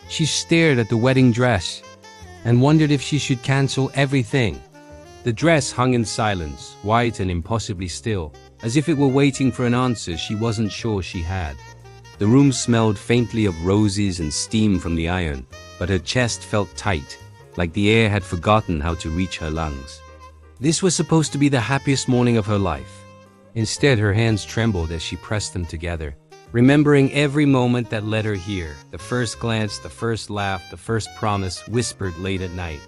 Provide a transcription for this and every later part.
She stared at the wedding dress and wondered if she should cancel everything. The dress hung in silence, white and impossibly still, as if it were waiting for an answer she wasn't sure she had. The room smelled faintly of roses and steam from the iron, but her chest felt tight, like the air had forgotten how to reach her lungs. This was supposed to be the happiest morning of her life. Instead, her hands trembled as she pressed them together, remembering every moment that led her here, the first glance, the first laugh, the first promise whispered late at night.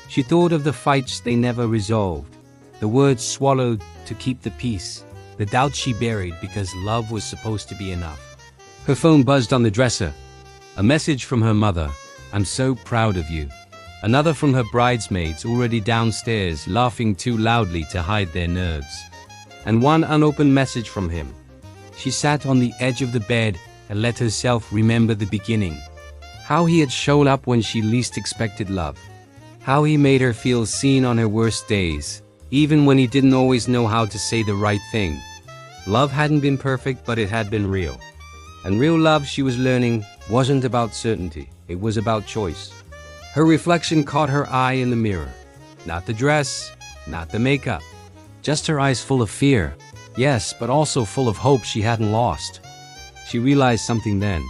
She thought of the fights they never resolved, the words swallowed to keep the peace, the doubts she buried because love was supposed to be enough. Her phone buzzed on the dresser. A message from her mother. "I'm so proud of you." Another from her bridesmaids already downstairs, laughing too loudly to hide their nerves. And one unopened message from him. She sat on the edge of the bed and let herself remember the beginning. How he had shown up when she least expected love. How he made her feel seen on her worst days, even when he didn't always know how to say the right thing. Love hadn't been perfect, but it had been real. And real love, she was learning, wasn't about certainty. It was about choice. Her reflection caught her eye in the mirror. Not the dress, not the makeup. Just her eyes full of fear. Yes, but also full of hope she hadn't lost. She realized something then.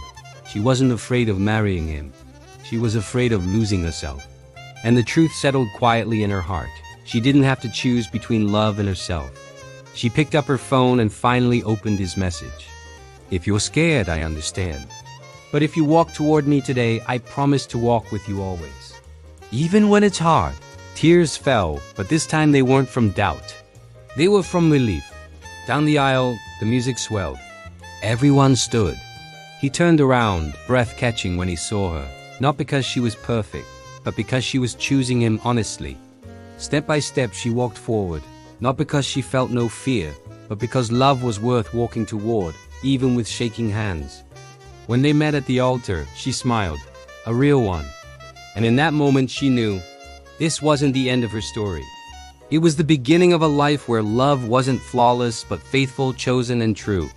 She wasn't afraid of marrying him. She was afraid of losing herself. And the truth settled quietly in her heart. She didn't have to choose between love and herself. She picked up her phone and finally opened his message. "If you're scared, I understand. But if you walk toward me today, I promise to walk with you always. Even when it's hard." Tears fell, but this time they weren't from doubt. They were from relief. Down the aisle, the music swelled. Everyone stood. He turned around, breath catching when he saw her, not because she was perfect, but because she was choosing him honestly. Step by step, she walked forward, not because she felt no fear, but because love was worth walking toward, even with shaking hands. When they met at the altar, she smiled, a real one. And in that moment, she knew this wasn't the end of her story. It was the beginning of a life where love wasn't flawless, but faithful, chosen, and true.